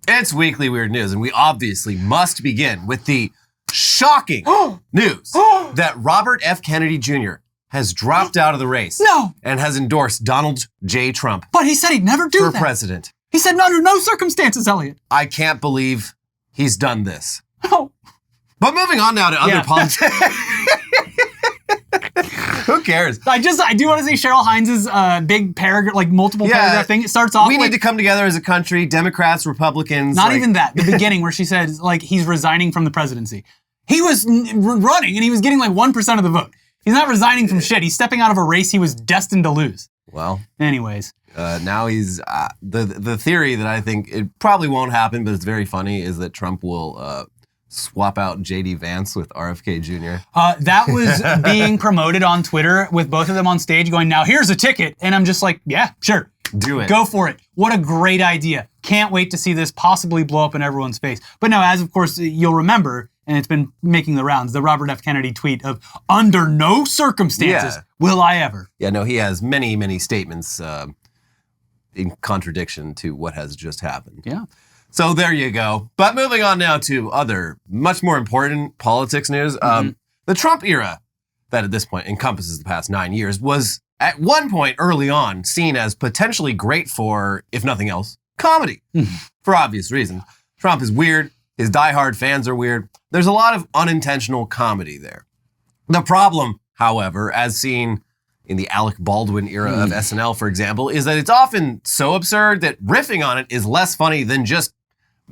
It's Weekly Weird News, and we obviously must begin with the shocking news that Robert F. Kennedy Jr. has dropped out of the race. No. And has endorsed Donald J. Trump. But he said he'd never do for that. president. He said under no circumstances, Elliot. I can't believe he's done this. Oh. But moving on now to other politics. Who cares? I do want to say Cheryl Hines's big paragraph, like multiple paragraph thing. It starts off we need to come together as a country, Democrats, Republicans. Not even that. The beginning where she said, like, he's resigning from the presidency. He was running and he was getting like 1% of the vote. He's not resigning from shit. He's stepping out of a race he was destined to lose. Well. Anyways. Now he's, the theory that I think it probably won't happen, but it's very funny, is that Trump will swap out J.D. Vance with RFK Jr. That was being promoted on Twitter with both of them on stage going, now here's a ticket. And I'm just like, yeah, sure. Do it. Go for it. What a great idea. Can't wait to see this possibly blow up in everyone's face. But no, as of course you'll remember, and it's been making the rounds, the Robert F. Kennedy tweet of, under no circumstances will I ever. Yeah, no, he has many, many statements in contradiction to what has just happened. Yeah. So there you go. But moving on now to other, much more important politics news. The Trump era, that at this point encompasses the past 9 years, was at one point early on seen as potentially great for, if nothing else, comedy. For obvious reasons. Trump is weird. His diehard fans are weird. There's a lot of unintentional comedy there. The problem, however, as seen in the Alec Baldwin era of SNL, for example, is that it's often so absurd that riffing on it is less funny than just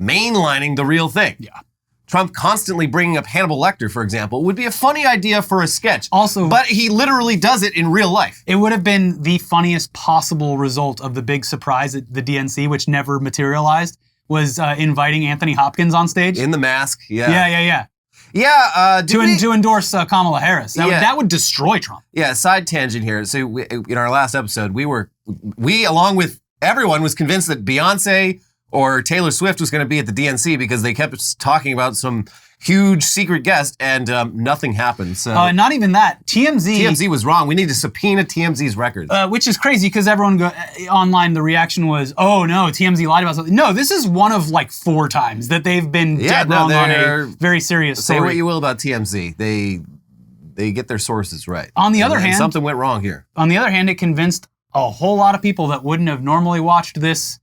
mainlining the real thing. Yeah. Trump constantly bringing up Hannibal Lecter, for example, would be a funny idea for a sketch. Also, but he literally does it in real life. It would have been the funniest possible result of the big surprise at the DNC, which never materialized, was inviting Anthony Hopkins on stage. In the mask, yeah. Yeah. Yeah, to endorse Kamala Harris. That would destroy Trump. Yeah, side tangent here. So in our last episode, we along with everyone was convinced that Beyonce or Taylor Swift was going to be at the DNC because they kept talking about some huge secret guest and nothing happened. So not even that. TMZ was wrong. We need to subpoena TMZ's records. Which is crazy because everyone online, the reaction was, oh no, TMZ lied about something. No, this is one of like 4 times that they've been dead wrong on a very serious story. Say what you will about TMZ. They get their sources right. On the other hand, something went wrong here. On the other hand, it convinced a whole lot of people that wouldn't have normally watched this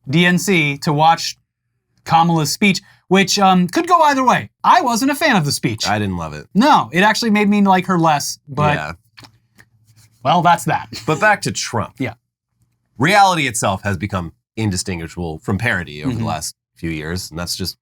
DNC to watch Kamala's speech, which could go either way. I wasn't a fan of the speech. I didn't love it. No, it actually made me like her less, but well, that's that. But back to Trump. Yeah. Reality itself has become indistinguishable from parody over the last few years, and that's just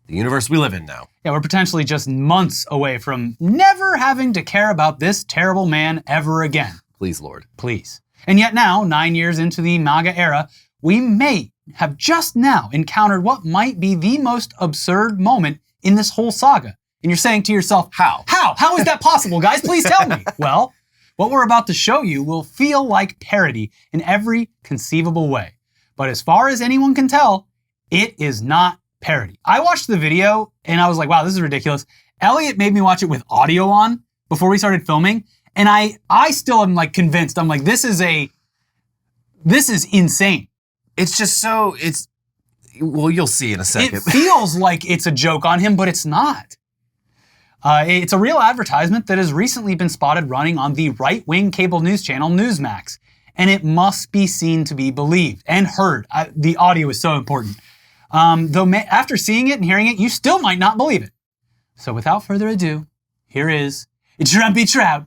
the universe we live in now. Yeah, we're potentially just months away from never having to care about this terrible man ever again. Please, Lord. Please. And yet now, 9 years into the MAGA era, we may have just now encountered what might be the most absurd moment in this whole saga. And you're saying to yourself, how? How is that possible, guys? Please tell me. Well, what we're about to show you will feel like parody in every conceivable way. But as far as anyone can tell, it is not parody. I watched the video and I was like, wow, this is ridiculous. Elliot made me watch it with audio on before we started filming. And I still am like convinced. I'm like, this is insane. It's just so, well, you'll see in a second. It feels like it's a joke on him, but it's not. It's a real advertisement that has recently been spotted running on the right-wing cable news channel Newsmax. And it must be seen to be believed and heard. The audio is so important. Though after seeing it and hearing it, you still might not believe it. So without further ado, here is Trumpy Trout.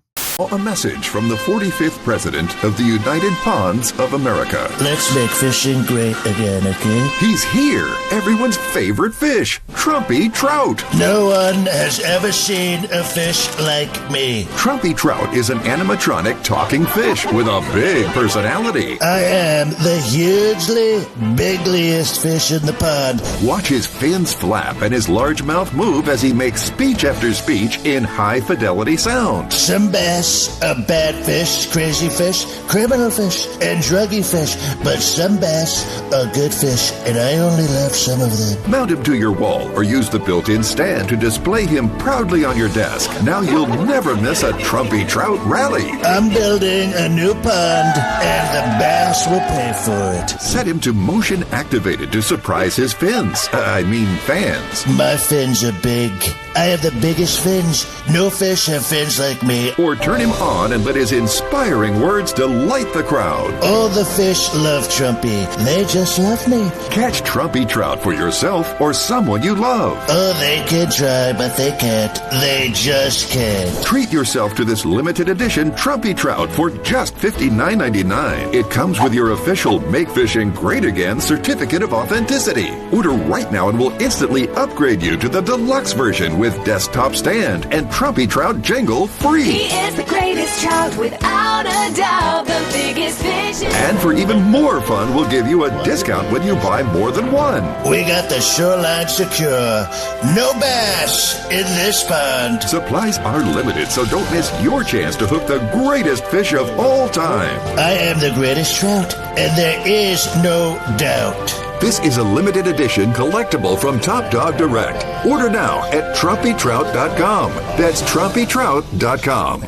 A message from the 45th President of the United Ponds of America. Let's make fishing great again, okay? He's here, everyone's favorite fish, Trumpy Trout. No one has ever seen a fish like me. Trumpy Trout is an animatronic talking fish with a big personality. I am the hugely bigliest fish in the pond. Watch his fins flap and his large mouth move as he makes speech after speech in high-fidelity sound. Some bass fish. A bad fish, crazy fish, criminal fish, and druggy fish. But some bass are good fish, and I only love some of them. Mount him to your wall or use the built-in stand to display him proudly on your desk. Now you'll never miss a Trumpy Trout rally. I'm building a new pond, and the bass will pay for it. Set him to motion activated to surprise his fans. My fins are big. I have the biggest fins. No fish have fins like me. Or turn him on and let his inspiring words delight the crowd. All the fish love Trumpy. They just love me. Catch Trumpy Trout for yourself or someone you love. Oh, they can try, but they can't. They just can't. Treat yourself to this limited edition Trumpy Trout for just $59.99. It comes with your official Make Fishing Great Again certificate of authenticity. Order right now and we'll instantly upgrade you to the deluxe version with desktop stand and Trumpy Trout jingle free. He is the greatest trout without a doubt, the biggest fish. And for even more fun, we'll give you a discount when you buy more than one. We got the shoreline secure. No bass in this pond. Supplies are limited, so don't miss your chance to hook the greatest fish of all time. I am the greatest trout, and there is no doubt. This is a limited edition collectible from Top Dog Direct. Order now at TrumpyTrout.com. That's TrumpyTrout.com.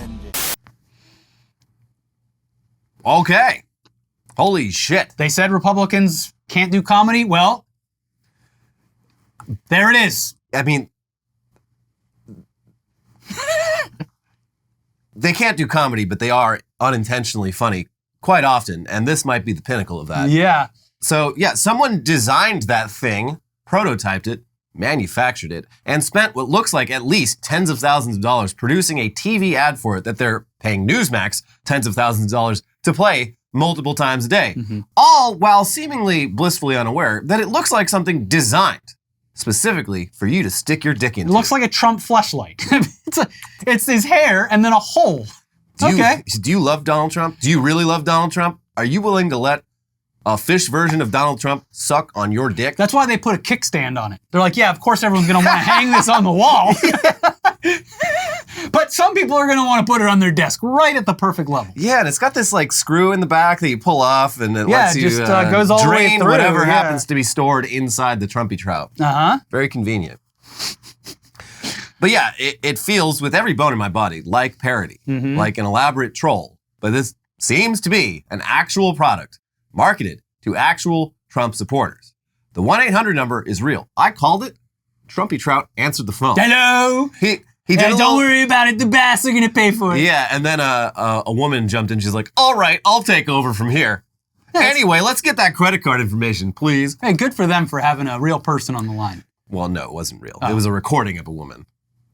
Okay. Holy shit. They said Republicans can't do comedy. Well, there it is. I mean, they can't do comedy, but they are unintentionally funny quite often. And this might be the pinnacle of that. Yeah. So, yeah, someone designed that thing, prototyped it, manufactured it, and spent what looks like at least tens of thousands of dollars producing a TV ad for it that they're paying Newsmax tens of thousands of dollars to play multiple times a day. All while seemingly blissfully unaware that it looks like something designed specifically for you to stick your dick It into. looks like a Trump fleshlight. It's his hair and then a hole. Do you love Donald Trump? Do you really love Donald Trump? Are you willing to let a fish version of Donald Trump suck on your dick? That's why they put a kickstand on it. They're like, yeah, of course everyone's going to want to hang this on the wall. But some people are going to want to put it on their desk right at the perfect level. Yeah, and it's got this like screw in the back that you pull off and it lets you just goes all the way drain through, whatever happens to be stored inside the Trumpy Trout. Uh-huh. Very convenient. But yeah, it feels with every bone in my body like parody, like an elaborate troll. But this seems to be an actual product marketed to actual Trump supporters. The 1-800 number is real. I called it. Trumpy Trout answered the phone. Hello. He did Don't worry about it. The bass are going to pay for it. Yeah, and then a woman jumped in. She's like, all right, I'll take over from here. Anyway, let's get that credit card information, please. Hey, good for them for having a real person on the line. Well, no, it wasn't real. It was a recording of a woman.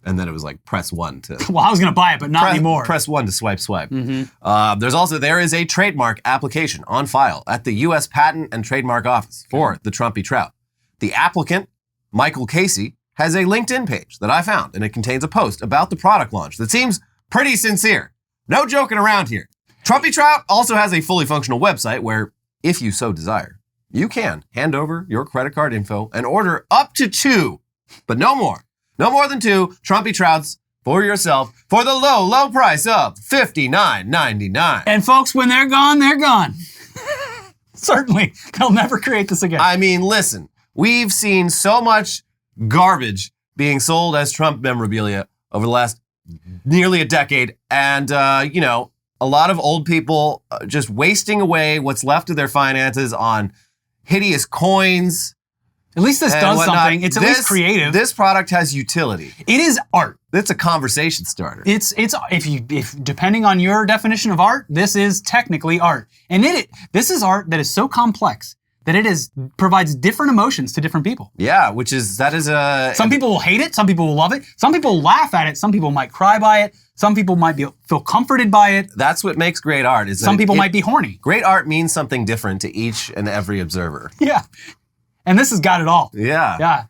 And then it was like press 1 to... Well, I was going to buy it, but not anymore. Press 1 to swipe. There is a trademark application on file at the U.S. Patent and Trademark Office for the Trumpy Trout. The applicant, Michael Casey, has a LinkedIn page that I found, and it contains a post about the product launch that seems pretty sincere. No joking around here. Trumpy Trout also has a fully functional website where, if you so desire, you can hand over your credit card info and order up to 2, but no more. No more than 2 Trumpy Trouts for yourself for the low, low price of $59.99. And folks, when they're gone, they're gone. Certainly, they'll never create this again. I mean, listen, we've seen so much garbage being sold as Trump memorabilia over the last nearly a decade. And, a lot of old people just wasting away what's left of their finances on hideous coins. At least this does something. It's at least creative. This product has utility. It is art. It's a conversation starter. It's if depending on your definition of art, this is technically art. And this is art that is so complex that provides different emotions to different people. Yeah, some people will hate it, some people will love it, some people will laugh at it, some people might cry by it, some people might feel comforted by it. That's what makes great art. Some people might be horny. Great art means something different to each and every observer. Yeah. And this has got it all. Yeah. Yeah.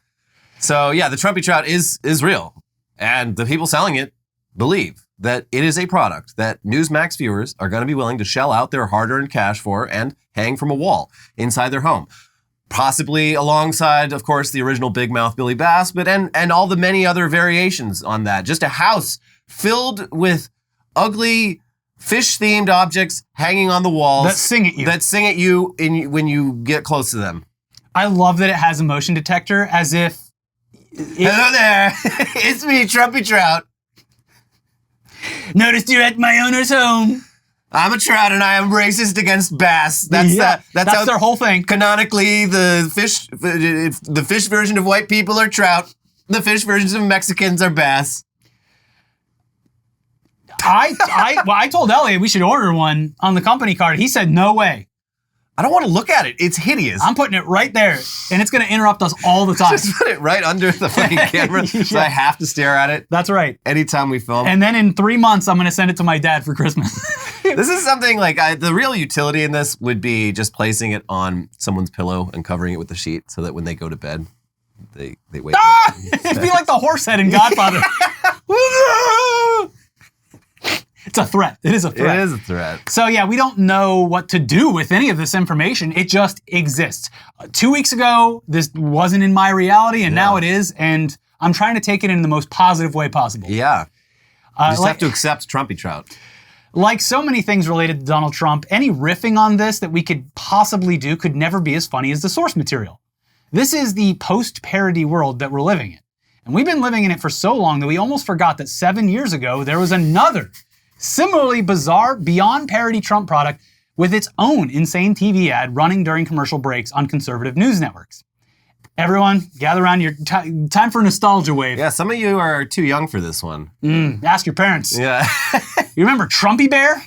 So yeah, the Trumpy Trout is real. And the people selling it believe that it is a product that Newsmax viewers are going to be willing to shell out their hard-earned cash for and hang from a wall inside their home. Possibly alongside, of course, the original Big Mouth Billy Bass, but and all the many other variations on that. Just a house filled with ugly fish-themed objects hanging on the walls That sing at you. when you get close to them. I love that it has a motion detector as if... Hello there. It's me, Trumpy Trout. Noticed you're at my owner's home. I'm a trout and I am racist against bass. That's how their whole thing. Canonically, the fish version of white people are trout. The fish versions of Mexicans are bass. I told Elliot we should order one on the company card. He said, no way. I don't want to look at it. It's hideous. I'm putting it right there, and it's going to interrupt us all the time. Just put it right under the fucking camera so I have to stare at it. That's right. Anytime we film. And then in 3 months, I'm going to send it to my dad for Christmas. This is something like the real utility in this would be just placing it on someone's pillow and covering it with the sheet so that when they go to bed, they wake up. It'd be like the horse head in Godfather. It's a threat. It is a threat. It is a threat. So yeah, we don't know what to do with any of this information. It just exists. 2 weeks ago, this wasn't in my reality, and now it is, and I'm trying to take it in the most positive way possible. Yeah. You just have to accept Trumpy Trout. Like so many things related to Donald Trump, any riffing on this that we could possibly do could never be as funny as the source material. This is the post-parody world that we're living in. And we've been living in it for so long that we almost forgot that 7 years ago, there was another similarly bizarre, beyond parody Trump product with its own insane TV ad running during commercial breaks on conservative news networks. Everyone, gather around. Time for a nostalgia wave. Yeah, some of you are too young for this one. Ask your parents. Yeah. You remember Trumpy Bear?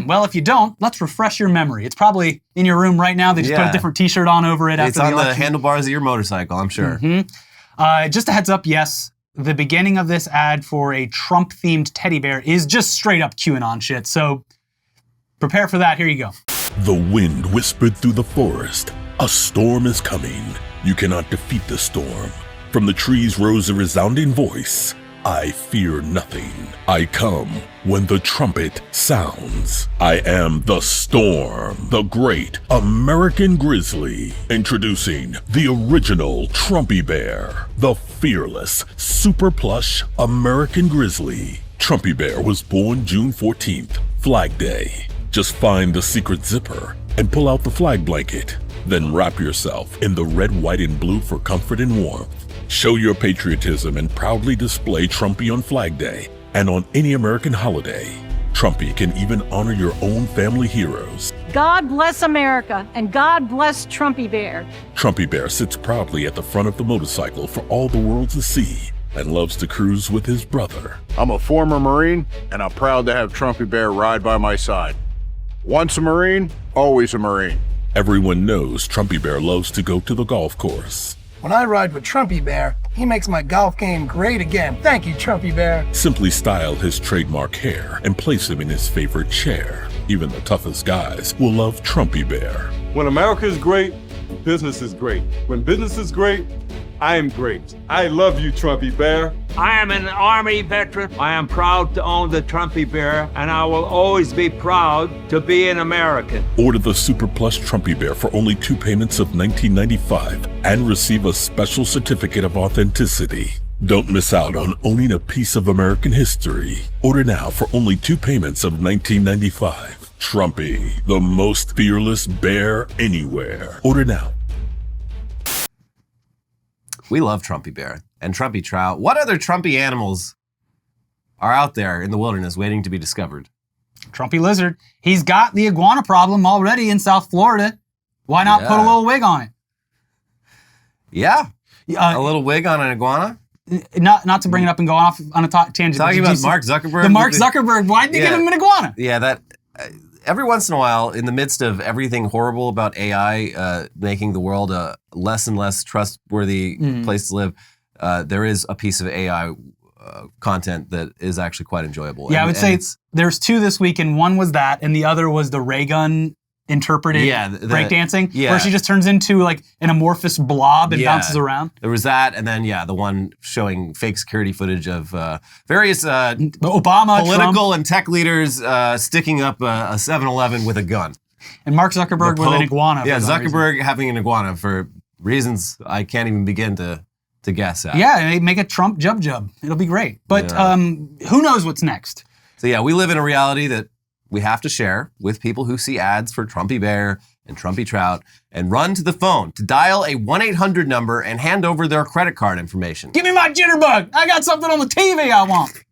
Well, if you don't, let's refresh your memory. It's probably in your room right now. They just put a different t-shirt on over it it's after the election. It's on the handlebars of your motorcycle, I'm sure. Just a heads up, yes, the beginning of this ad for a Trump-themed teddy bear is just straight up QAnon shit. So prepare for that. Here you go. The wind whispered through the forest. A storm is coming. You cannot defeat the storm. From the trees rose a resounding voice. I fear nothing. I come when the trumpet sounds. I am the storm, the great American grizzly. Introducing the original Trumpy Bear, the fearless, super plush American grizzly. Trumpy Bear was born June 14th, Flag Day. Just find the secret zipper and pull out the flag blanket. Then wrap yourself in the red, white, and blue for comfort and warmth. Show your patriotism and proudly display Trumpy on Flag Day and on any American holiday. Trumpy can even honor your own family heroes. God bless America and God bless Trumpy Bear. Trumpy Bear sits proudly at the front of the motorcycle for all the world to see and loves to cruise with his brother. I'm a former Marine and I'm proud to have Trumpy Bear ride by my side. Once a Marine, always a Marine. Everyone knows Trumpy Bear loves to go to the golf course. When I ride with Trumpy Bear, he makes my golf game great again. Thank you, Trumpy Bear. Simply style his trademark hair and place him in his favorite chair. Even the toughest guys will love Trumpy Bear. When America is great, business is great. When business is great, I am great. I love you, Trumpy Bear. I am an Army veteran. I am proud to own the Trumpy Bear, and I will always be proud to be an American. Order the Super Plush Trumpy Bear for only 2 payments of $19.95 and receive a special certificate of authenticity. Don't miss out on owning a piece of American history. Order now for only 2 payments of $19.95. Trumpy, the most fearless bear anywhere. Order now. We love Trumpy Bear and Trumpy Trout. What other Trumpy animals are out there in the wilderness waiting to be discovered? Trumpy Lizard. He's got the iguana problem already in South Florida. Why not put a little wig on it? Yeah. A little wig on an iguana? Not to bring it up and go off on a tangent. Talking about Mark Zuckerberg? The Mark Zuckerberg. Why'd they give him an iguana? Yeah, that... every once in a while, in the midst of everything horrible about AI making the world a less and less trustworthy place to live, there is a piece of AI content that is actually quite enjoyable. Yeah, I would say there's 2 this week, and one was that, and the other was the ray gun interpreted breakdancing, where she just turns into like an amorphous blob and bounces around. There was that, and then the one showing fake security footage of various Obama, political Trump, and tech leaders sticking up a 7-Eleven with a gun. And Mark Zuckerberg with an iguana. Yeah, Zuckerberg having an iguana for reasons I can't even begin to guess at. Yeah, make a Trump jub. It'll be great. But who knows what's next? So yeah, we live in a reality that we have to share with people who see ads for Trumpy Bear and Trumpy Trout and run to the phone to dial a 1-800 number and hand over their credit card information. Give me my jitterbug. I got something on the TV I want.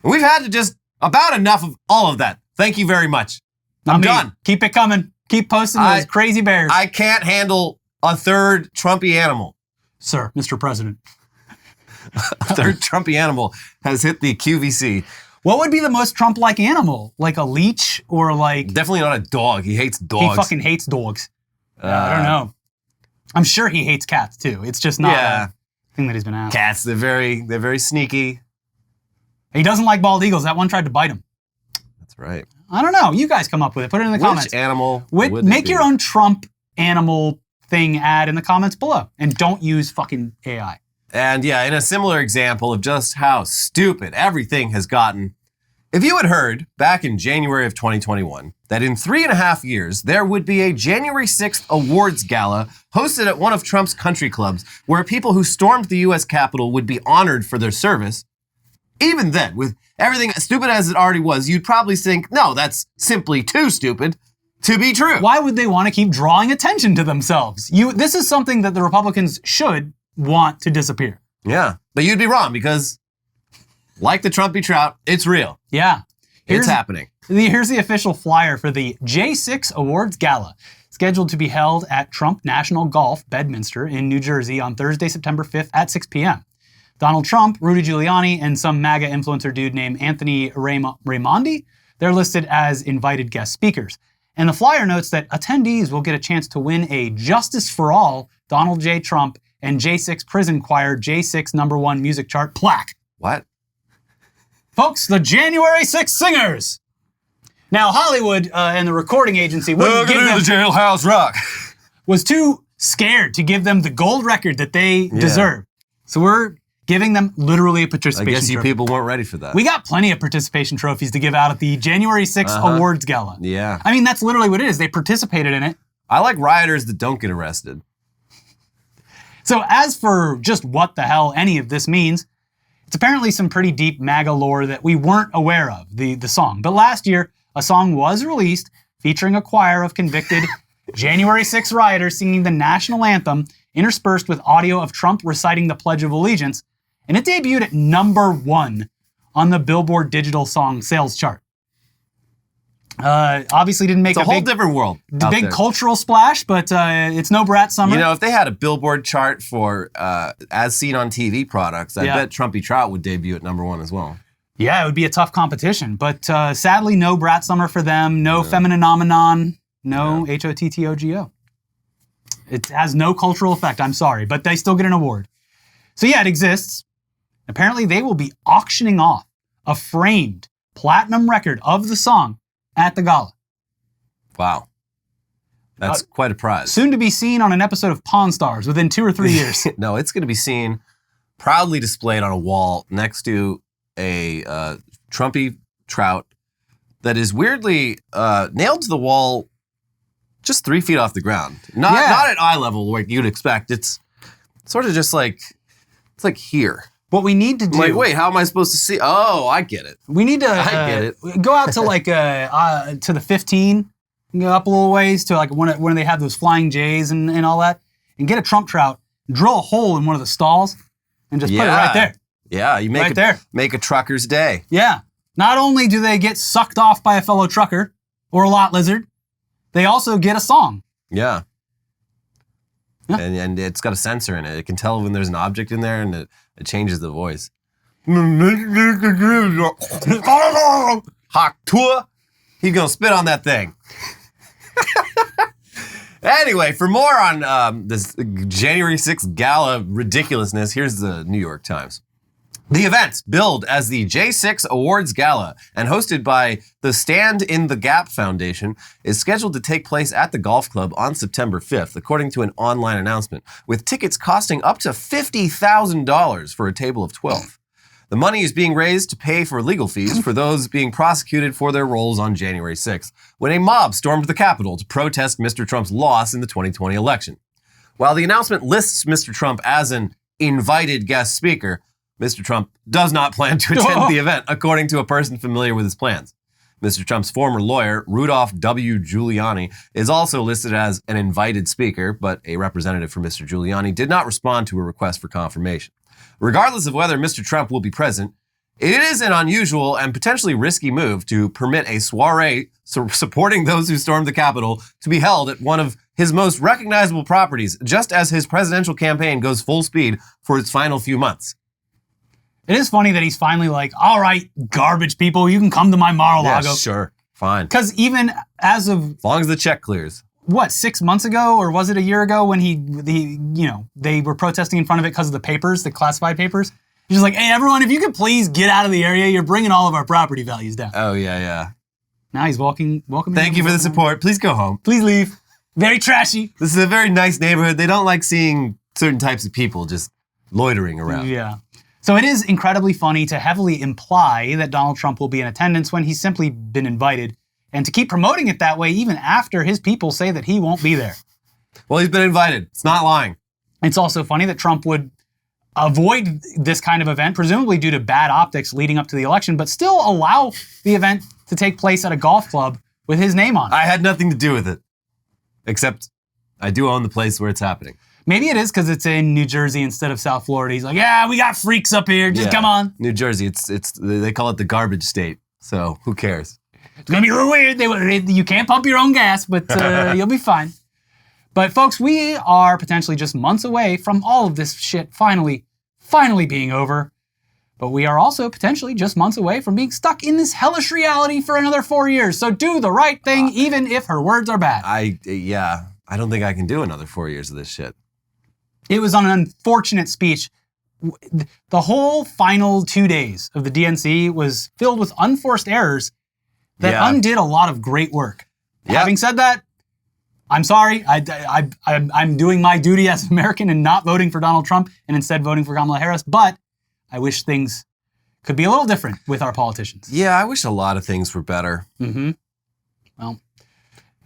We've had to just about enough of all of that. Thank you very much. I'm done. Keep it coming. Keep posting those crazy bears. I can't handle a third Trumpy animal. Sir, Mr. President. A third Trumpy animal has hit the QVC. What would be the most Trump-like animal? Like a leech or like... Definitely not a dog. He hates dogs. He fucking hates dogs. I don't know. I'm sure he hates cats too. It's just not a thing that he's been asked. Cats, they're very sneaky. He doesn't like bald eagles. That one tried to bite him. That's right. I don't know. You guys come up with it. Put it in the comments. Which animal would make your own Trump animal thing ad in the comments below. And don't use fucking AI. And yeah, in a similar example of just how stupid everything has gotten, if you had heard back in January of 2021 that in 3.5 years there would be a January 6th awards gala hosted at one of Trump's country clubs where people who stormed the U.S. Capitol would be honored for their service, even then, with everything as stupid as it already was, you'd probably think, no, that's simply too stupid to be true. Why would they want to keep drawing attention to themselves? This is something that the Republicans should want to disappear. Yeah, but you'd be wrong because, like the Trumpy Trout, it's real. Yeah. It's happening. Here's the official flyer for the J6 Awards Gala, scheduled to be held at Trump National Golf, Bedminster, in New Jersey on Thursday, September 5th at 6 p.m. Donald Trump, Rudy Giuliani, and some MAGA influencer dude named Anthony Raimondi, they're listed as invited guest speakers. And the flyer notes that attendees will get a chance to win a Justice for All Donald J. Trump and J6 Prison Choir J6 #1 music chart plaque. What? Folks, the January 6th singers. Now, Hollywood and the recording agency wouldn't give them... the Jailhouse Rock. Was too scared to give them the gold record that they deserve. So we're giving them literally a participation I guess you trophy. people weren't ready for that. We got plenty of participation trophies to give out at the January 6th Awards Gala. Yeah. I mean, that's literally what it is. They participated in it. I like rioters that don't get arrested. So as for just what the hell any of this means, it's apparently some pretty deep MAGA lore that we weren't aware of, the song. But last year, a song was released featuring a choir of convicted January 6 rioters singing the national anthem, interspersed with audio of Trump reciting the Pledge of Allegiance, and it debuted at #1 on the Billboard Digital Song Sales Chart. Obviously didn't make it's a whole different world. Big cultural splash, but it's no Brat Summer. You know, if they had a Billboard chart for as seen on TV products, I bet Trumpy Trout would debut at #1 as well. Yeah, it would be a tough competition, but sadly, no Brat Summer for them, no Femininomenon, no HOTTOGO. It has no cultural effect, I'm sorry, but they still get an award. So yeah, it exists. Apparently, they will be auctioning off a framed platinum record of the song at the gala. Wow. That's quite a prize. Soon to be seen on an episode of Pawn Stars within 2 or 3 years. No, it's going to be seen proudly displayed on a wall next to a Trumpy Trout that is weirdly nailed to the wall just 3 feet off the ground. Not at eye level like you'd expect. It's sort of just like, it's like here. What we need to do... Like, wait, how am I supposed to see? Oh, I get it. We need to I get it. Go out to like to the 15, go up a little ways to like when they have those flying J's and all that, and get a Trump trout, drill a hole in one of the stalls, and just put it right there. Yeah, you make make a trucker's day. Yeah. Not only do they get sucked off by a fellow trucker or a lot lizard, they also get a song. Yeah. And it's got a sensor in it. It can tell when there's an object in there, and it changes the voice. Hawk tour. He's gonna spit on that thing. Anyway, for more on this January 6th gala ridiculousness, here's the New York Times. The event, billed as the J6 Awards Gala and hosted by the Stand in the Gap Foundation, is scheduled to take place at the golf club on September 5th, according to an online announcement, with tickets costing up to $50,000 for a table of 12. The money is being raised to pay for legal fees for those being prosecuted for their roles on January 6th, when a mob stormed the Capitol to protest Mr. Trump's loss in the 2020 election. While the announcement lists Mr. Trump as an invited guest speaker, Mr. Trump does not plan to attend the event, according to a person familiar with his plans. Mr. Trump's former lawyer, Rudolph W. Giuliani, is also listed as an invited speaker, but a representative for Mr. Giuliani did not respond to a request for confirmation. Regardless of whether Mr. Trump will be present, it is an unusual and potentially risky move to permit a soiree supporting those who stormed the Capitol to be held at one of his most recognizable properties, just as his presidential campaign goes full speed for its final few months. It is funny that he's finally like, all right, garbage people, you can come to my Mar-a-Lago. Yeah, sure, fine. Because even as long as the check clears. What, 6 months ago, or was it a year ago when they were protesting in front of it because of the papers, the classified papers? He's just like, hey, everyone, if you could please get out of the area, you're bringing all of our property values down. Oh, yeah. Now he's welcoming. Thank you for the support. Please go home. Please leave. Very trashy. This is a very nice neighborhood. They don't like seeing certain types of people just loitering around. Yeah. So it is incredibly funny to heavily imply that Donald Trump will be in attendance when he's simply been invited, and to keep promoting it that way even after his people say that he won't be there. Well, he's been invited. It's not lying. It's also funny that Trump would avoid this kind of event, presumably due to bad optics leading up to the election, but still allow the event to take place at a golf club with his name on it. I had nothing to do with it, except I do own the place where it's happening. Maybe it is because it's in New Jersey instead of South Florida. He's like, yeah, we got freaks up here. Just come on. New Jersey, they call it the garbage state. So who cares? It's going to be a little weird. You can't pump your own gas, but you'll be fine. But folks, we are potentially just months away from all of this shit finally being over. But we are also potentially just months away from being stuck in this hellish reality for another 4 years. So do the right thing, even if her words are bad. I don't think I can do another 4 years of this shit. It was an unfortunate speech. The whole final 2 days of the DNC was filled with unforced errors that undid a lot of great work. Yep. Having said that, I'm sorry. I'm doing my duty as an American and not voting for Donald Trump and instead voting for Kamala Harris, but I wish things could be a little different with our politicians. Yeah, I wish a lot of things were better. Mm-hmm. Well.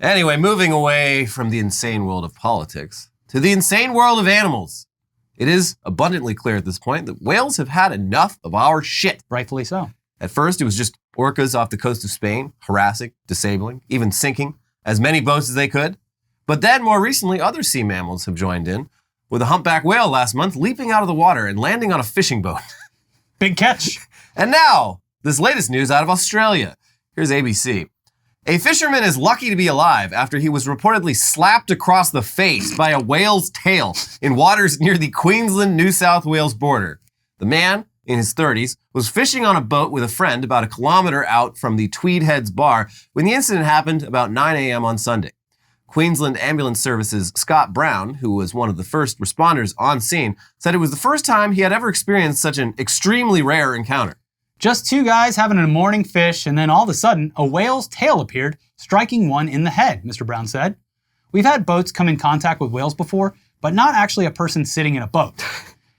Anyway, moving away from the insane world of politics to the insane world of animals. It is abundantly clear at this point that whales have had enough of our shit. Rightfully so. At first, it was just orcas off the coast of Spain, harassing, disabling, even sinking as many boats as they could. But then, more recently, other sea mammals have joined in, with a humpback whale last month leaping out of the water and landing on a fishing boat. Big catch. And now, this latest news out of Australia. Here's ABC. A fisherman is lucky to be alive after he was reportedly slapped across the face by a whale's tail in waters near the Queensland-New South Wales border. The man, in his 30s, was fishing on a boat with a friend about a kilometer out from the Tweed Heads bar when the incident happened about 9 a.m. on Sunday. Queensland Ambulance Service's Scott Brown, who was one of the first responders on scene, said it was the first time he had ever experienced such an extremely rare encounter. Just two guys having a morning fish, and then all of a sudden, a whale's tail appeared, striking one in the head, Mr. Brown said. We've had boats come in contact with whales before, but not actually a person sitting in a boat.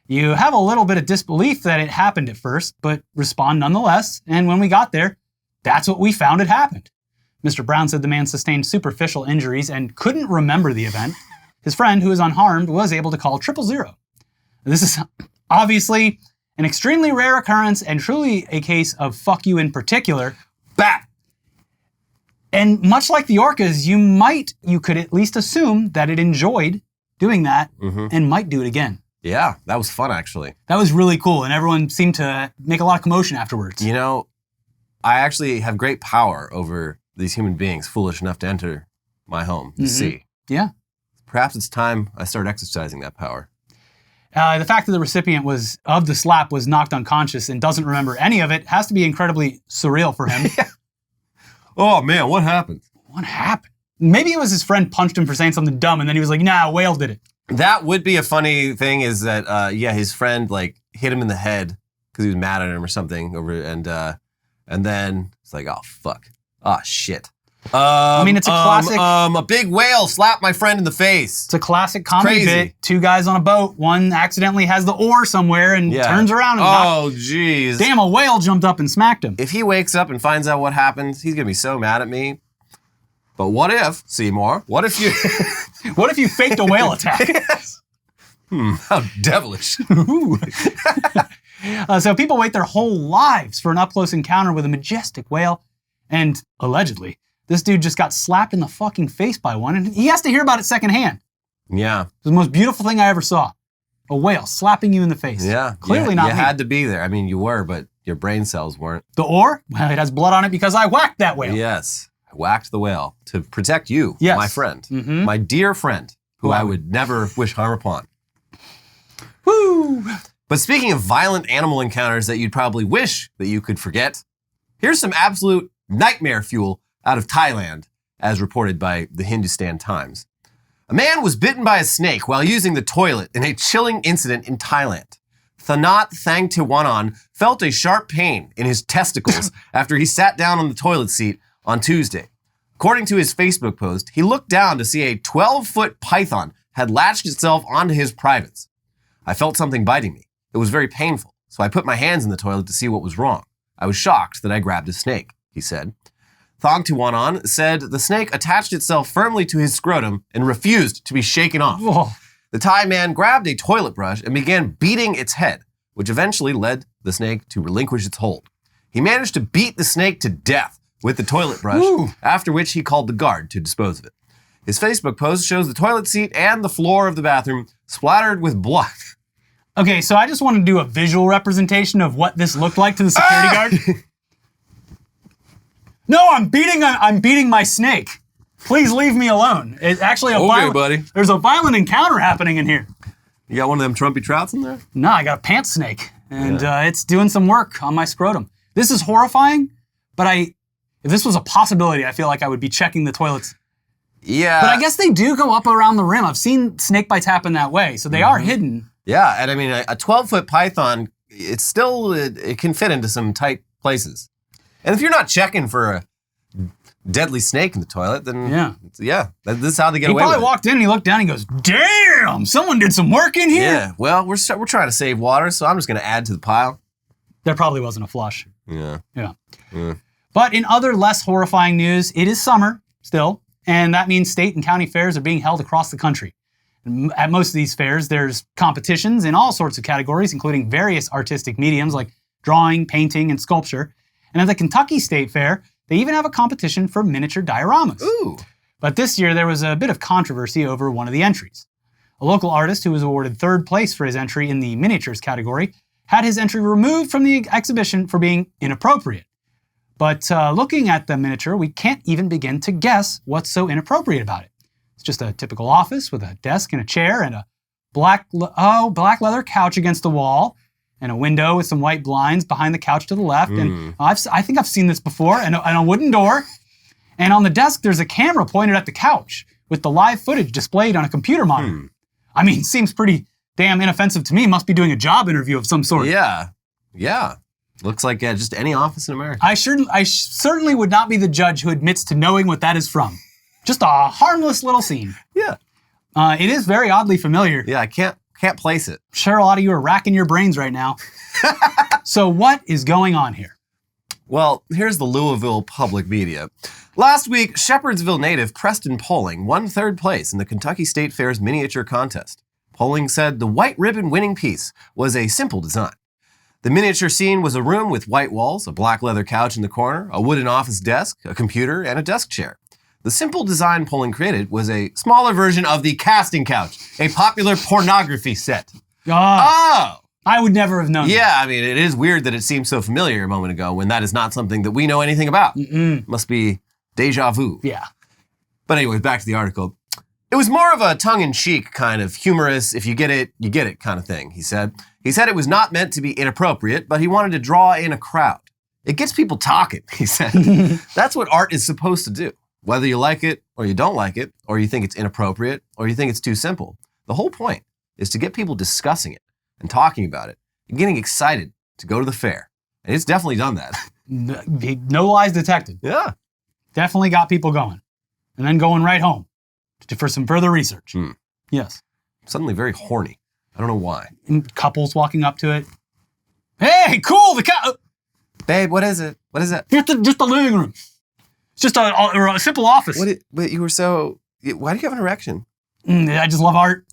You have a little bit of disbelief that it happened at first, but respond nonetheless, and when we got there, that's what we found had happened. Mr. Brown said the man sustained superficial injuries and couldn't remember the event. His friend, who is unharmed, was able to call 000. This is obviously an extremely rare occurrence and truly a case of fuck you in particular. Bat! And much like the orcas, you could at least assume that it enjoyed doing that and might do it again. Yeah, that was fun, actually. That was really cool, and everyone seemed to make a lot of commotion afterwards. You know, I actually have great power over these human beings foolish enough to enter my home, the sea. Yeah. Perhaps it's time I start exercising that power. The fact that the recipient of the slap was knocked unconscious and doesn't remember any of it has to be incredibly surreal for him. Oh man, what happened? What happened? Maybe it was his friend punched him for saying something dumb and then he was like, nah, a whale did it. That would be a funny thing is that, his friend hit him in the head because he was mad at him or something and then it's like, oh fuck. Oh shit. It's a classic. A big whale slapped my friend in the face. It's a classic comedy bit. Two guys on a boat. One accidentally has the oar somewhere and turns around and jeez. Damn, a whale jumped up and smacked him. If he wakes up and finds out what happened, he's gonna be so mad at me. But what if, Seymour? What if you What if you faked a whale attack? How devilish. So people wait their whole lives for an up-close encounter with a majestic whale. And allegedly, this dude just got slapped in the fucking face by one, and he has to hear about it secondhand. Yeah. It was the most beautiful thing I ever saw. A whale slapping you in the face. Yeah. Clearly not me. You had to be there. I mean, you were, but your brain cells weren't. The oar? Well, it has blood on it because I whacked that whale. Yes. I whacked the whale to protect you, Yes. my friend. My dear friend, who I would never wish harm upon. Woo! But speaking of violent animal encounters that you'd probably wish that you could forget, here's some absolute nightmare fuel out of Thailand, as reported by the Hindustan Times. A man was bitten by a snake while using the toilet in a chilling incident in Thailand. Thanat Thangtiwanan felt a sharp pain in his testicles after he sat down on the toilet seat on Tuesday. According to his Facebook post, he looked down to see a 12-foot python had latched itself onto his privates. I felt something biting me. It was very painful, so I put my hands in the toilet to see what was wrong. I was shocked that I grabbed a snake, he said. Thongtiwanan said the snake attached itself firmly to his scrotum and refused to be shaken off. Whoa. The Thai man grabbed a toilet brush and began beating its head, which eventually led the snake to relinquish its hold. He managed to beat the snake to death with the toilet brush, after which he called the guard to dispose of it. His Facebook post shows the toilet seat and the floor of the bathroom splattered with blood. Okay, so I just want to do a visual representation of what this looked like to the security guard. No, I'm beating my snake. Please leave me alone. It's actually buddy. There's a violent encounter happening in here. You got one of them Trumpy Trouts in there? No, I got a pant snake, and it's doing some work on my scrotum. This is horrifying, but if this was a possibility, I feel like I would be checking the toilets. Yeah. But I guess they do go up around the rim. I've seen snake bites happen that way, so they are hidden. Yeah, and I mean, a 12-foot python, it can fit into some tight places. And if you're not checking for a deadly snake in the toilet, then this is how they get away with it. He probably walked in and he looked down and he goes, damn, someone did some work in here. Yeah, well, we're trying to save water, so I'm just going to add to the pile. There probably wasn't a flush. Yeah. But in other less horrifying news, it is summer still, and that means state and county fairs are being held across the country. At most of these fairs, there's competitions in all sorts of categories, including various artistic mediums like drawing, painting, and sculpture. And at the Kentucky State Fair, they even have a competition for miniature dioramas. Ooh. But this year, there was a bit of controversy over one of the entries. A local artist who was awarded third place for his entry in the miniatures category had his entry removed from the exhibition for being inappropriate. But looking at the miniature, we can't even begin to guess what's so inappropriate about it. It's just a typical office with a desk and a chair and a black leather couch against the wall and a window with some white blinds behind the couch to the left. And I think I've seen this before, and a wooden door. And on the desk, there's a camera pointed at the couch with the live footage displayed on a computer monitor. I mean, seems pretty damn inoffensive to me. Must be doing a job interview of some sort. Yeah. Looks like just any office in America. I certainly would not be the judge who admits to knowing what that is from. Just a harmless little scene. Yeah. It is very oddly familiar. Yeah, I can't place it. Sure, a lot of you are racking your brains right now. So what is going on here? Well, here's the Louisville Public Media. Last week, Shepherdsville native Preston Poling won third place in the Kentucky State Fair's miniature contest. Poling said the white ribbon winning piece was a simple design. The miniature scene was a room with white walls, a black leather couch in the corner, a wooden office desk, a computer, and a desk chair. The simple design Poling created was a smaller version of the casting couch, a popular pornography set. Oh! I would never have known that. Yeah, I mean, it is weird that it seemed so familiar a moment ago when that is not something that we know anything about. Must be deja vu. Yeah. But anyways, back to the article. It was more of a tongue-in-cheek kind of humorous, if you get it kind of thing, he said. He said it was not meant to be inappropriate, but he wanted to draw in a crowd. It gets people talking, he said. That's what art is supposed to do. Whether you like it or you don't like it, or you think it's inappropriate, or you think it's too simple. The whole point is to get people discussing it and talking about it and getting excited to go to the fair. And it's definitely done that. No lies detected. Yeah. Definitely got people going. And then going right home for some further research. Yes. Suddenly very horny. I don't know why. And couples walking up to it. Hey, cool! Babe, what is it? What is it? Just the living room. It's just a simple office. But you were so... Why do you have an erection? I just love art.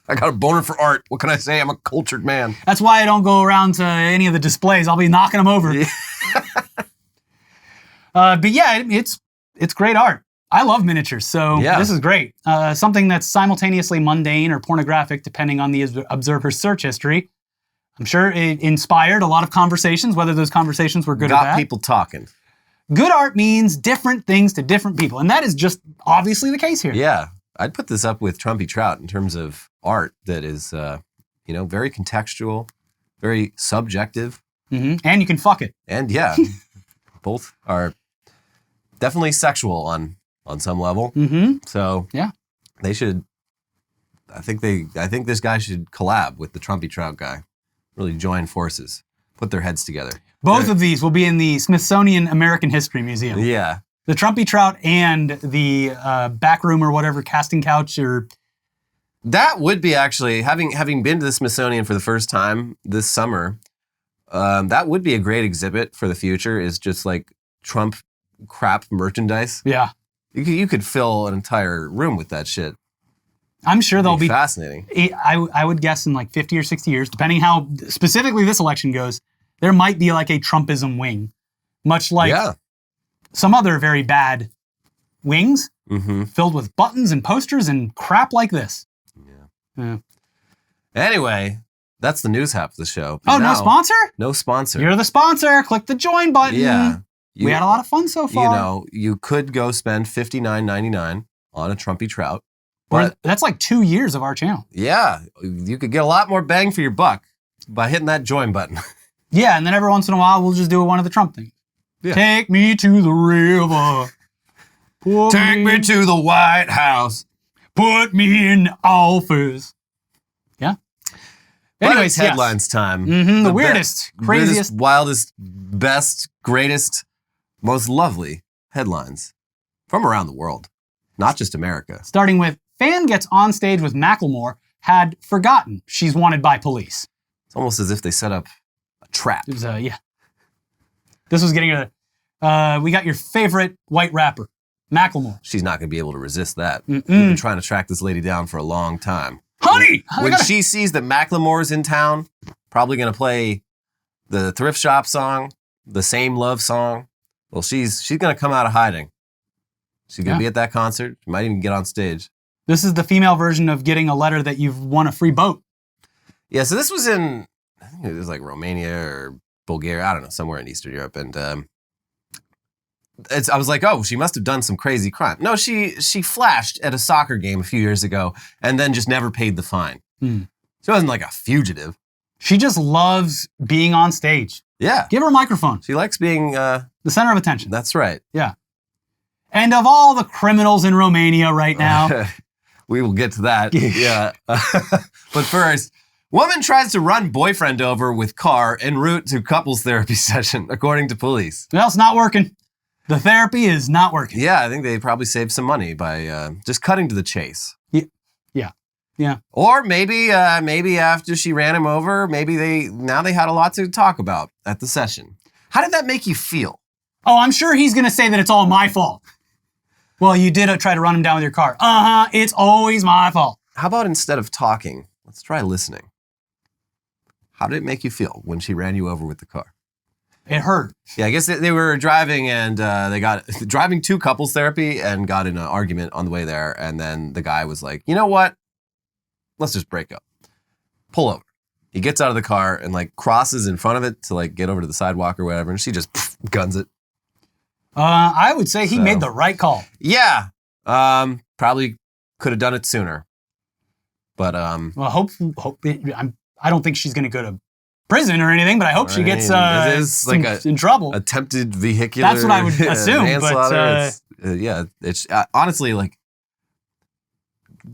I got a boner for art. What can I say? I'm a cultured man. That's why I don't go around to any of the displays. I'll be knocking them over. Yeah. But yeah, it's great art. I love miniatures, so this is great. Something that's simultaneously mundane or pornographic, depending on the observer's search history. I'm sure it inspired a lot of conversations, whether those conversations were good or bad. Got people talking. Good art means different things to different people, and that is just obviously the case here. Yeah, I'd put this up with Trumpy Trout in terms of art that is, very contextual, very subjective. Mm-hmm. And you can fuck it. And yeah, both are definitely sexual on some level. Mm-hmm. So yeah, they should. I think this guy should collab with the Trumpy Trout guy. Really join forces, put their heads together. Both of these will be in the Smithsonian American History Museum. Yeah. The Trumpy Trout and the back room or whatever, casting couch or... That would be actually, having been to the Smithsonian for the first time this summer, that would be a great exhibit for the future, is just like Trump crap merchandise. Yeah. You could fill an entire room with that shit. I'm sure they'll be fascinating. I would guess in like 50 or 60 years, depending how specifically this election goes, there might be like a Trumpism wing, much like some other very bad wings filled with buttons and posters and crap like this. Yeah. Anyway, that's the news half of the show. But no sponsor? No sponsor. You're the sponsor. Click the join button. Yeah. We had a lot of fun so far. You could go spend $59.99 on a Trumpy Trout. But that's like 2 years of our channel. Yeah, you could get a lot more bang for your buck by hitting that join button. Yeah, and then every once in a while, we'll just do one of the Trump things. Yeah. Take me to the river. Take me to the White House. Put me in the office. Yeah. Anyways, headlines time. Mm-hmm, the weirdest, craziest, wildest, best, greatest, most lovely headlines from around the world, not just America. Starting with, fan gets on stage with Macklemore, had forgotten she's wanted by police. It's almost as if they set up a trap. It was, This was getting we got your favorite white rapper, Macklemore. She's not going to be able to resist that. We've been trying to track this lady down for a long time. Honey! When she sees that Macklemore's in town, probably going to play the Thrift Shop song, the Same Love song. Well, she's going to come out of hiding. She's going to be at that concert. She might even get on stage. This is the female version of getting a letter that you've won a free boat. Yeah, so this was in, I think it was like Romania or Bulgaria, I don't know, somewhere in Eastern Europe. And I was like, oh, she must have done some crazy crime. No, she flashed at a soccer game a few years ago and then just never paid the fine. She wasn't like a fugitive. She just loves being on stage. Yeah. Give her a microphone. She likes being... the center of attention. That's right. Yeah. And of all the criminals in Romania right now... we will get to that. Yeah. But first, woman tries to run boyfriend over with car en route to couples therapy session, according to police. Well, it's not working. The therapy is not working. Yeah, I think they probably saved some money by just cutting to the chase. Yeah. Or maybe after she ran him over, maybe they had a lot to talk about at the session. How did that make you feel? Oh, I'm sure he's going to say that it's all my fault. Well, you did try to run him down with your car. It's always my fault. How about instead of talking, let's try listening. How did it make you feel when she ran you over with the car? It hurt. Yeah, I guess they were driving and they got driving to couples therapy and got in an argument on the way there. And then the guy was like, you know what? Let's just break up. Pull over. He gets out of the car and like crosses in front of it to like get over to the sidewalk or whatever. And she just guns it. I would say he made the right call. Yeah. Probably could have done it sooner. But well, I don't think she's going to go to prison or anything, but I hope she gets in trouble. Attempted vehicular. That's what I would assume. Manslaughter. But it's honestly like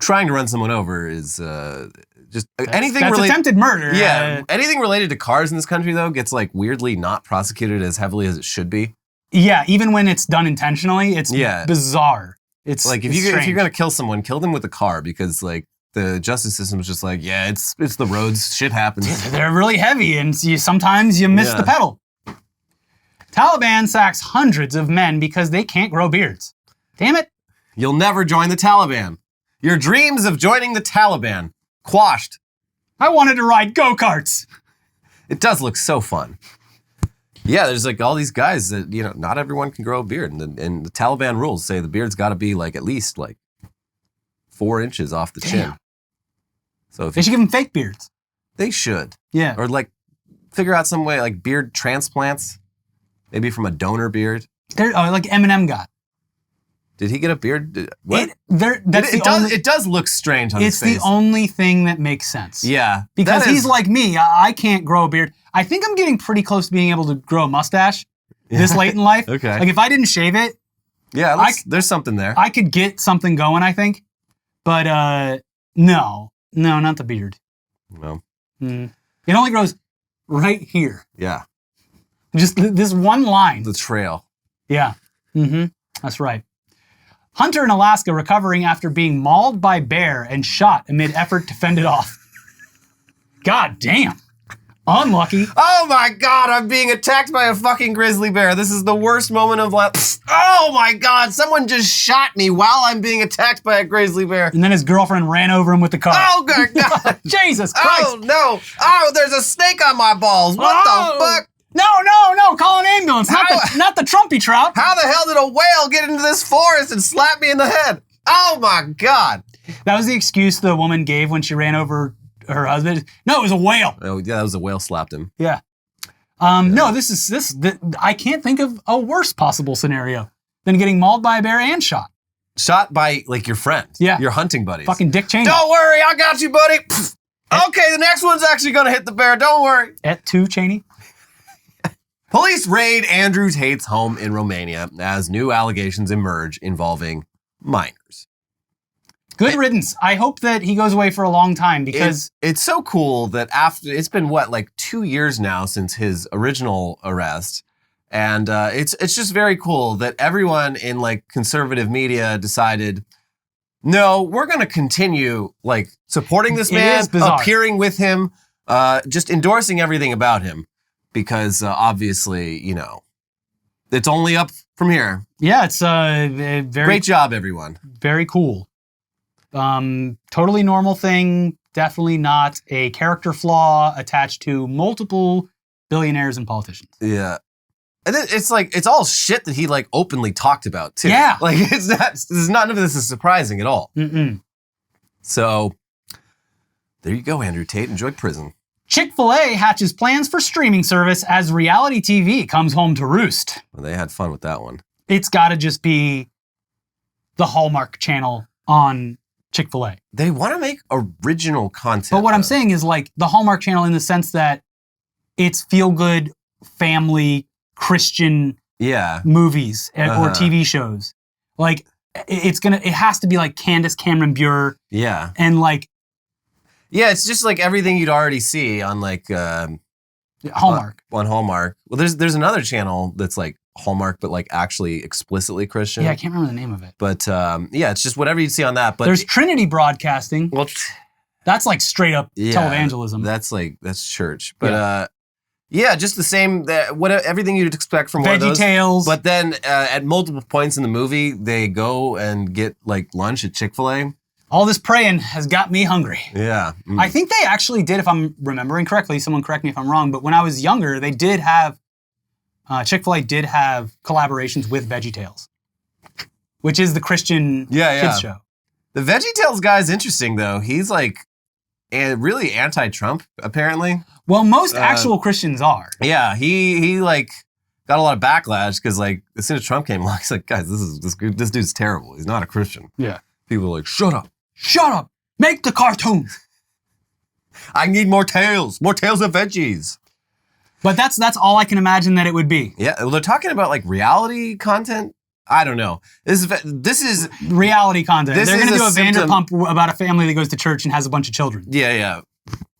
trying to run someone over is just anything. That's attempted murder. Yeah, anything related to cars in this country though gets like weirdly not prosecuted as heavily as it should be. Yeah, even when it's done intentionally, it's bizarre. It's like if you're gonna kill someone, kill them with a car because like the justice system is just like it's the roads, shit happens. They're really heavy and sometimes you miss the pedal. Taliban sacks hundreds of men because they can't grow beards. Damn it! You'll never join the Taliban. Your dreams of joining the Taliban quashed. I wanted to ride go-karts. It does look so fun. Yeah, there's like all these guys that, you know, not everyone can grow a beard. And the Taliban rules say the beard's got to be like at least like 4 inches off the chin. So if they should give them fake beards. They should. Yeah. Or like figure out some way like beard transplants. Maybe from a donor beard. Like Eminem got. Did he get a beard? What? It does look strange on his face. It's the only thing that makes sense. Yeah. Because he's like me. I can't grow a beard. I think I'm getting pretty close to being able to grow a mustache this late in life. Okay. Like if I didn't shave it. Yeah, there's something there. I could get something going, I think. But no, not the beard. No. It only grows right here. Yeah. Just this one line. The trail. Yeah. That's right. Hunter in Alaska recovering after being mauled by bear and shot amid effort to fend it off. God damn. Unlucky. Oh my God, I'm being attacked by a fucking grizzly bear. This is the worst moment of life. Oh my God, someone just shot me while I'm being attacked by a grizzly bear. And then his girlfriend ran over him with the car. Oh good God. Jesus Christ. Oh no. Oh, there's a snake on my balls. What the fuck? No. Call an ambulance. Not the Trumpy Trout. How the hell did a whale get into this forest and slap me in the head? Oh my God. That was the excuse the woman gave when she ran over her husband. No, it was a whale. Oh yeah, that was a whale slapped him. Yeah. No, this I can't think of a worse possible scenario than getting mauled by a bear and shot. Shot by like your friend. Yeah. Your hunting buddies. Fucking Dick Cheney. Don't worry, I got you, buddy. Okay, the next one's actually gonna hit the bear. Don't worry. Et tu, Cheney? Police raid Andrew Tate's home in Romania as new allegations emerge involving minors. Good riddance. I hope that he goes away for a long time because it's so cool that after it's been like 2 years now since his original arrest, and it's just very cool that everyone in like conservative media decided, no, we're going to continue like supporting this man, appearing with him, just endorsing everything about him. Because obviously, you know, it's only up from here. Yeah, it's very great job, everyone. Very cool. Totally normal thing. Definitely not a character flaw attached to multiple billionaires and politicians. Yeah, and it's like it's all shit that he like openly talked about too. Yeah, like it's none of this is surprising at all. So there you go, Andrew Tate. Enjoy prison. Chick-fil-A hatches plans for streaming service as reality TV comes home to roost. Well, they had fun with that one. It's got to just be the Hallmark channel on Chick-fil-A. They want to make original content. But what I'm saying is like the Hallmark channel in the sense that it's feel-good family Christian movies or TV shows. Like it has to be like Candace Cameron Bure. Yeah. And like yeah, it's just like everything you'd already see on like Hallmark. On Hallmark. Well, there's another channel that's like Hallmark, but like actually explicitly Christian. Yeah, I can't remember the name of it. But yeah, it's just whatever you see on that. But there's Trinity Broadcasting. Well, that's like straight up televangelism. That's church. But yeah, just the same. Everything you'd expect from one of those. VeggieTales. But then at multiple points in the movie, they go and get like lunch at Chick-fil-A. All this praying has got me hungry. Yeah. I think they actually did, if I'm remembering correctly, someone correct me if I'm wrong, but when I was younger, they did have, Chick-fil-A did have collaborations with VeggieTales, which is the Christian kids show. The VeggieTales guy is interesting, though. He's like really anti-Trump, apparently. Well, most actual Christians are. Yeah, he like got a lot of backlash because like as soon as Trump came along, he's like, guys, this dude's terrible. He's not a Christian. Yeah. People are like, shut up. Shut up! Make the cartoons! I need more tails of veggies. But that's all I can imagine that it would be. Yeah, well, they're talking about like reality content. I don't know. This is reality content. They're going to do a Vanderpump about a family that goes to church and has a bunch of children. Yeah.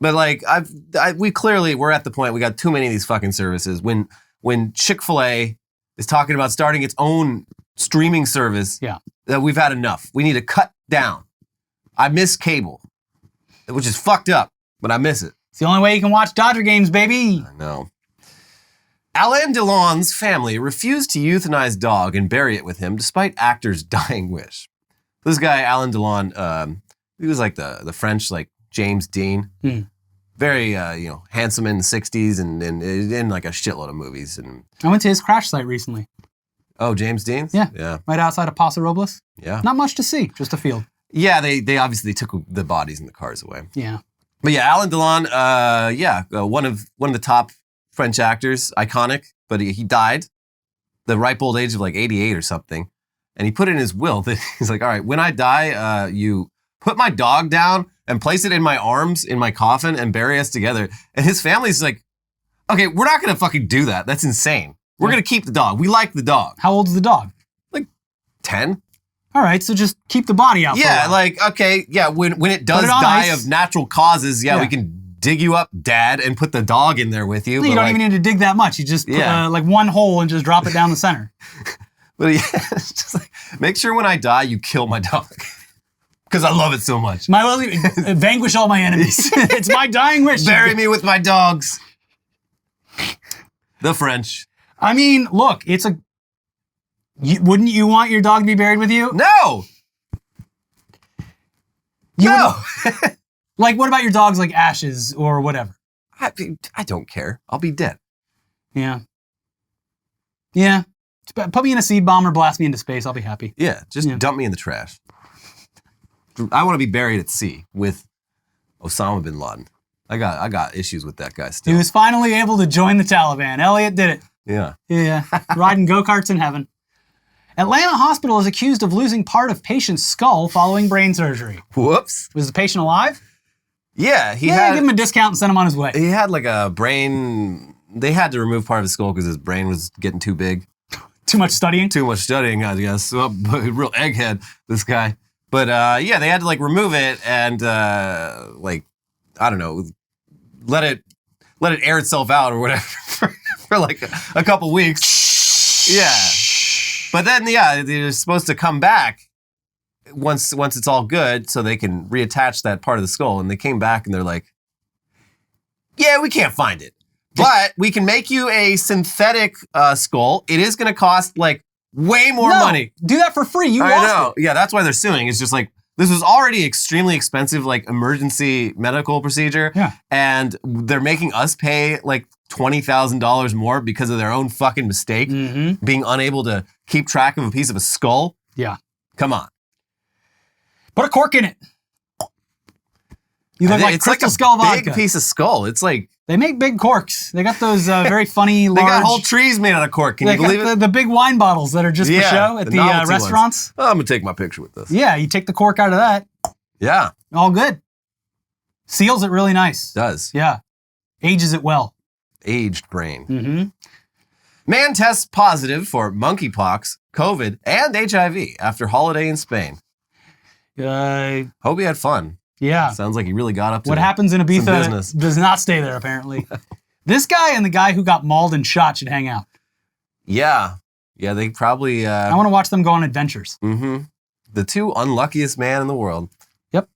But like, we're at the point we got too many of these fucking services. When Chick-fil-A is talking about starting its own streaming service, that we've had enough. We need to cut down. I miss cable, which is fucked up, but I miss it. It's the only way you can watch Dodger games, baby. I know. Alain Delon's family refused to euthanize dog and bury it with him despite actor's dying wish. This guy, Alain Delon, he was like the French like James Dean. Very, handsome in the 60s and in like a shitload of movies. And I went to his crash site recently. Oh, James Dean's? Yeah. Right outside of Paso Robles. Yeah. Not much to see, just a field. Yeah, they obviously took the bodies and the cars away. Yeah. But yeah, Alain Delon, one of the top French actors, iconic, but he died the ripe old age of like 88 or something. And he put in his will that he's like, all right, when I die, you put my dog down and place it in my arms in my coffin and bury us together. And his family's like, okay, we're not going to fucking do that. That's insane. We're going to keep the dog. We like the dog. How old's the dog? Like 10. All right, so just keep the body out. Yeah, when it does die of natural causes, we can dig you up, Dad, and put the dog in there with you. You don't even need to dig that much. You just put like one hole and just drop it down the center. But it's just like, make sure when I die, you kill my dog. Because I love it so much. Vanquish all my enemies. It's my dying wish. Bury me with my dogs. The French. I mean, look, wouldn't you want your dog to be buried with you? No! Like, what about your dog's like ashes or whatever? I don't care. I'll be dead. Yeah. Yeah. Put me in a seed bomb or blast me into space. I'll be happy. Yeah, just dump me in the trash. I want to be buried at sea with Osama bin Laden. I got issues with that guy still. He was finally able to join the Taliban. Elliot did it. Yeah. Yeah. Riding go-karts in heaven. Atlanta hospital is accused of losing part of patient's skull following brain surgery. Whoops. Was the patient alive? Yeah, give him a discount and send him on his way. He had like a brain. They had to remove part of his skull because his brain was getting too big. Too much studying? Too much studying, I guess. Well, real egghead, this guy. But they had to like remove it and I don't know, let it air itself out or whatever for like a couple weeks. Yeah. But then, they're supposed to come back once it's all good so they can reattach that part of the skull. And they came back and they're like, yeah, we can't find it. But we can make you a synthetic skull. It is going to cost like way more money. Do that for free. You lost it. Yeah, that's why they're suing. It's just like, this was already extremely expensive, like emergency medical procedure. Yeah. And they're making us pay like $20,000 more because of their own fucking mistake, being unable to keep track of a piece of a skull. Yeah. Come on. Put a cork in it. You look like Crystal Skull vodka. Big piece of skull. It's like, they make big corks. They got those very funny large... They got whole trees made out of cork. Can you believe it? The big wine bottles that are just for show at the restaurants. Oh, I'm going to take my picture with this. Yeah, you take the cork out of that. Yeah. All good. Seals it really nice. Does. Yeah. Ages it well. Aged brain. Mm-hmm. Man tests positive for monkeypox, COVID, and HIV after holiday in Spain. Hope he had fun. Yeah. Sounds like he really got up to what happens in Ibiza business. Does not stay there, apparently. This guy and the guy who got mauled and shot should hang out. Yeah. Yeah, they probably... I want to watch them go on adventures. Mm-hmm. The two unluckiest man in the world. Yep.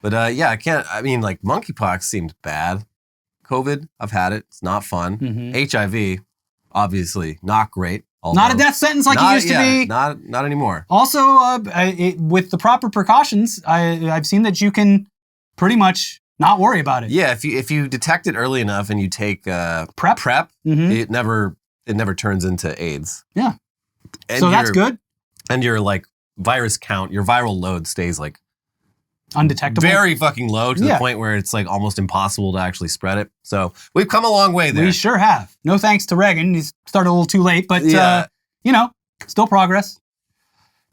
But monkeypox seemed bad. COVID, I've had it. It's not fun. HIV, obviously, not great. Not a death sentence like it used to be. Not anymore. Also, with the proper precautions, I've seen that you can pretty much not worry about it. Yeah, if you detect it early enough and you take prep, it never turns into AIDS. Yeah. And so that's good. And your like virus count, your viral load stays like undetectable. Very fucking low to the point where it's like almost impossible to actually spread it. So we've come a long way there. We sure have. No thanks to Reagan. He's started a little too late, but still progress.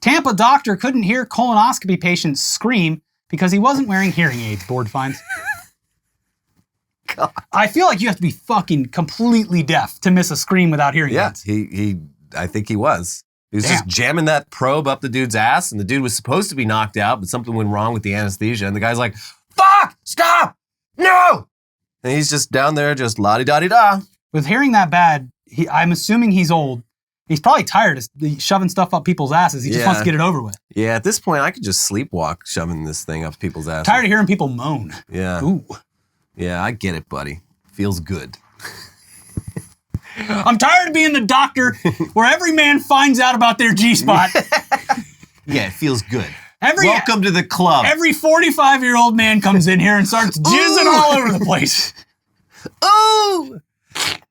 Tampa doctor couldn't hear colonoscopy patients scream because he wasn't wearing hearing aids. Board finds. God. I feel like you have to be fucking completely deaf to miss a scream without hearing aids. I think he was. He was just jamming that probe up the dude's ass, and the dude was supposed to be knocked out, but something went wrong with the anesthesia, and the guy's like, fuck, stop, no! And he's just down there just la-di-da-di-da. With hearing that bad, I'm assuming he's old. He's probably tired of shoving stuff up people's asses. He just wants to get it over with. Yeah, at this point, I could just sleepwalk shoving this thing up people's asses. Tired of hearing people moan. Yeah. Ooh. Yeah, I get it, buddy. Feels good. I'm tired of being the doctor where every man finds out about their G-spot. Yeah, it feels good. Welcome to the club. Every 45-year-old man comes in here and starts jizzing all over the place. Ooh!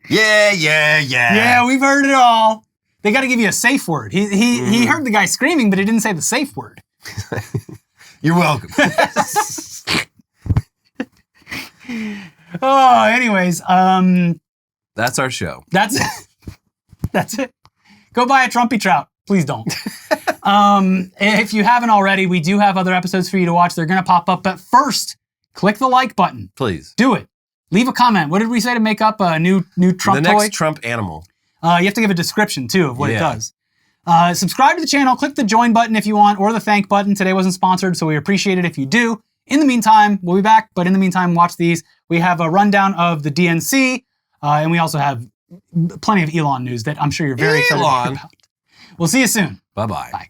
Yeah. Yeah, we've heard it all. They got to give you a safe word. He heard the guy screaming, but he didn't say the safe word. You're welcome. Oh, anyways, that's our show. That's it. Go buy a Trumpy Trout. Please don't. If you haven't already, we do have other episodes for you to watch. They're going to pop up. But first, click the like button. Please. Do it. Leave a comment. What did we say to make up a new Trump the toy? next Trump animal. You have to give a description, too, of what it does. Subscribe to the channel. Click the join button if you want, or the thank button. Today wasn't sponsored, so we appreciate it if you do. In the meantime, we'll be back. But in the meantime, watch these. We have a rundown of the DNC, and we also have plenty of Elon news that I'm sure you're very excited about. We'll see you soon. Bye-bye. Bye.